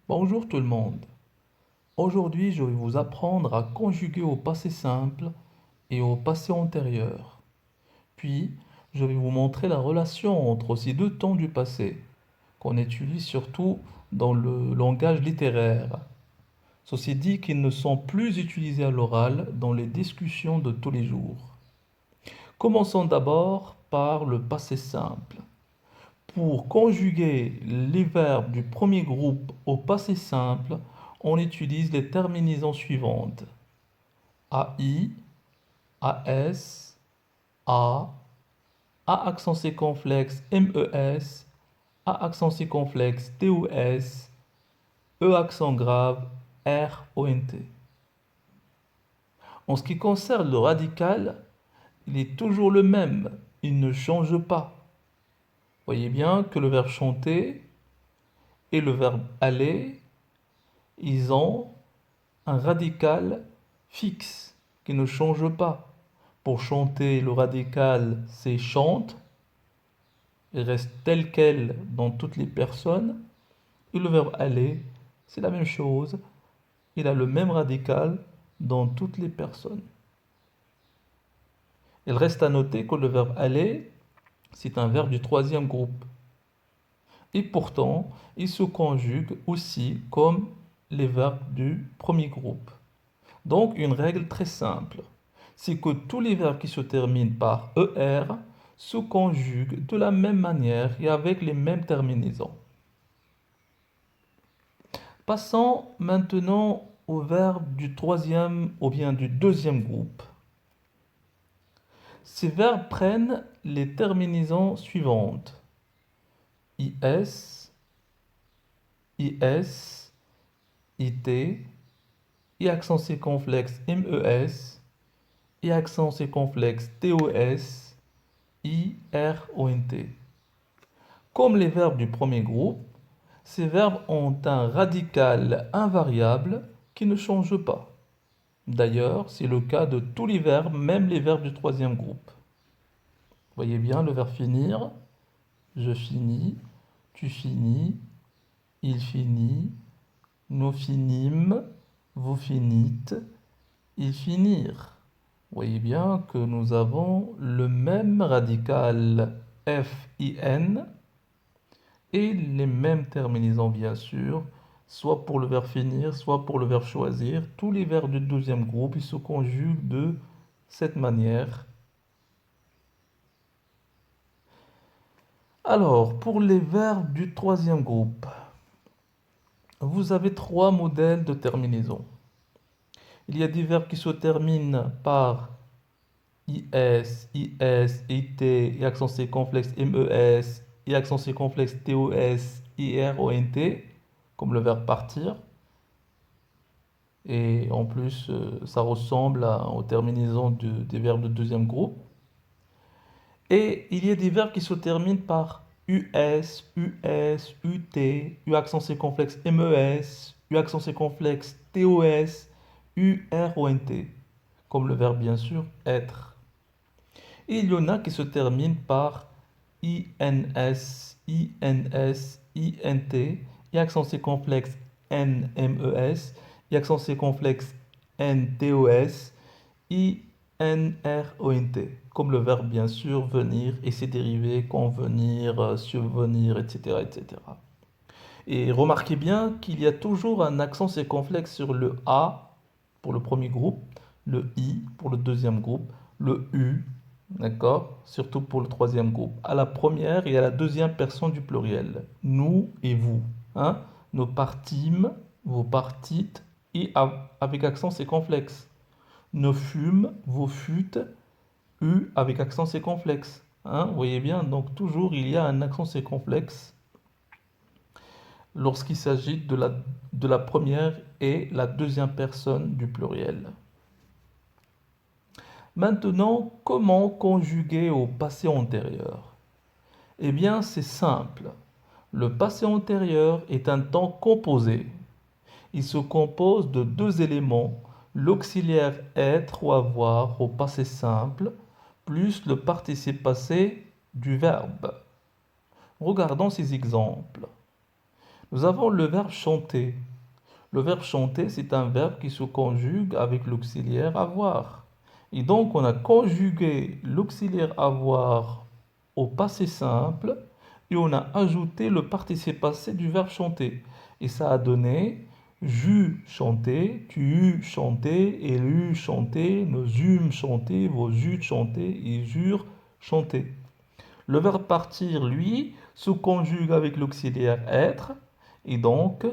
Bonjour tout le monde. Aujourd'hui, je vais vous apprendre à conjuguer au passé simple et au passé antérieur. Puis, je vais vous montrer la relation entre ces deux temps du passé, qu'on utilise surtout dans le langage littéraire. Ceci dit qu'ils ne sont plus utilisés à l'oral dans les discussions de tous les jours. Commençons d'abord par le passé simple. Pour conjuguer les verbes du premier groupe au passé simple, on utilise les terminaisons suivantes. AI, AS, A, A accent circonflexe MES, A accent circonflexe TOS, E accent grave RONT. En ce qui concerne le radical, il est toujours le même, il ne change pas. Voyez bien que le verbe chanter et le verbe aller, ils ont un radical fixe qui ne change pas. Pour chanter, le radical, c'est chante. Il reste tel quel dans toutes les personnes. Et le verbe aller, c'est la même chose. Il a le même radical dans toutes les personnes. Il reste à noter que le verbe aller, c'est un verbe du troisième groupe. Et pourtant, il se conjugue aussi comme les verbes du premier groupe. Donc, une règle très simple, c'est que tous les verbes qui se terminent par ER se conjuguent de la même manière et avec les mêmes terminaisons. Passons maintenant aux verbes du troisième ou bien du deuxième groupe. Ces verbes prennent les terminaisons suivantes. IS, IS, IT, I accent circonflexe MES, I accent circonflexe TOS, IRONT. Comme les verbes du premier groupe, ces verbes ont un radical invariable qui ne change pas. D'ailleurs, c'est le cas de tous les verbes, même les verbes du troisième groupe. Voyez bien le verbe finir, je finis, tu finis, il finit, nous finîmes, vous finîtes, ils finirent. Voyez bien que nous avons le même radical FIN et les mêmes terminaisons bien sûr, soit pour le verbe finir, soit pour le verbe choisir. Tous les verbes du deuxième groupe, ils se conjuguent de cette manière. Alors, pour les verbes du troisième groupe, vous avez trois modèles de terminaison. Il y a des verbes qui se terminent par IS, IS, IT, et accent circonflexe MES, et accent circonflexe TOS, IRONT, comme le verbe partir. Et en plus, ça ressemble aux terminaisons des verbes de deuxième groupe. Et il y a des verbes qui se terminent par US, US, UT, U accent circonflexe MES, U accent circonflexe TOS, URONT, comme le verbe bien sûr être. Et il y en a qui se terminent par INS, INS, INT, et accent circonflexe NMES, et accent circonflexe NTOS, INRONT, comme le verbe bien sûr venir et ses dérivés convenir, survenir, etc., etc. Et remarquez bien qu'il y a toujours un accent circonflexe sur le A pour le premier groupe, le I pour le deuxième groupe, le U, d'accord, surtout pour le troisième groupe, à la première et à la deuxième personne du pluriel, nous et vous, hein, nous partîmes, vous partîtes, et avec accent circonflexe. Nous fûmes, vous fûtes, U avec accent circonflexe. Hein, vous voyez bien, donc toujours il y a un accent circonflexe lorsqu'il s'agit de la première et la deuxième personne du pluriel. Maintenant, comment conjuguer au passé antérieur? Eh bien, c'est simple. Le passé antérieur est un temps composé. Il se compose de deux éléments, l'auxiliaire être ou avoir au passé simple, plus le participe passé du verbe. Regardons ces exemples. Nous avons le verbe chanter. Le verbe chanter, c'est un verbe qui se conjugue avec l'auxiliaire avoir. Et donc, on a conjugué l'auxiliaire avoir au passé simple et on a ajouté le participe passé du verbe chanter. Et ça a donné j'eus chanté, tu eus chanté, elle eut chanté, nous eûmes chanté, vous eûtes chanté, ils eurent chanté. Le verbe partir, lui, se conjugue avec l'auxiliaire être. Et donc,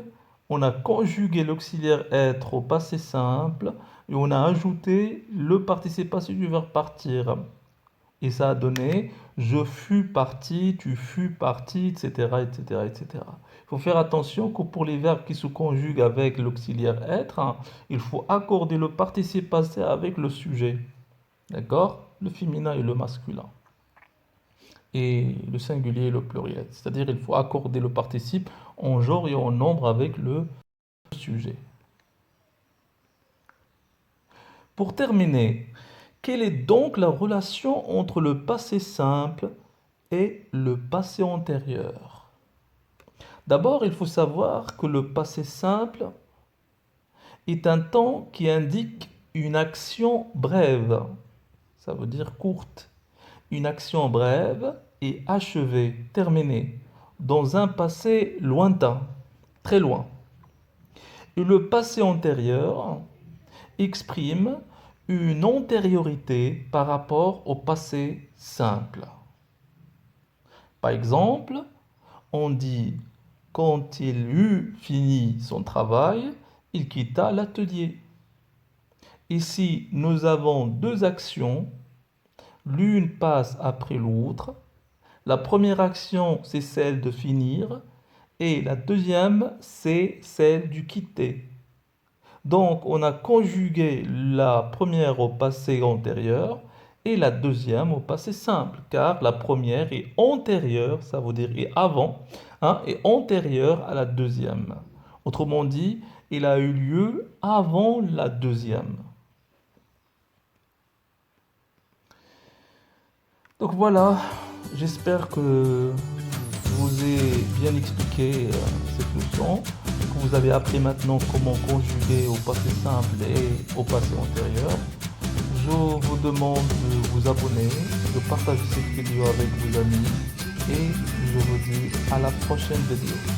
on a conjugué l'auxiliaire être au passé simple et on a ajouté le participe passé du verbe partir. Et ça a donné je fus parti, tu fus parti, etc., etc., etc. Il faut faire attention que pour les verbes qui se conjuguent avec l'auxiliaire être, il faut accorder le participe passé avec le sujet. D'accord? Le féminin et le masculin. Et le singulier et le pluriel. C'est-à-dire il faut accorder le participe en genre et en nombre avec le sujet. Pour terminer, quelle est donc la relation entre le passé simple et le passé antérieur? D'abord, il faut savoir que le passé simple est un temps qui indique une action brève. Ça veut dire courte. Une action brève et achevée, terminée, dans un passé lointain, très loin. Et le passé antérieur exprime une antériorité par rapport au passé simple. Par exemple, on dit quand il eut fini son travail, il quitta l'atelier. Ici, nous avons deux actions, l'une passe après l'autre. La première action, c'est celle de finir, et la deuxième, c'est celle du quitter. Donc, on a conjugué la première au passé antérieur et la deuxième au passé simple, car la première est antérieure, ça veut dire est avant, est antérieure à la deuxième. Autrement dit, il a eu lieu avant la deuxième. Donc voilà, j'espère que je vous ai bien expliqué cette leçon, que vous avez appris maintenant comment conjuguer au passé simple et au passé antérieur. Je vous demande de vous abonner, de partager cette vidéo avec vos amis et je vous dis à la prochaine vidéo.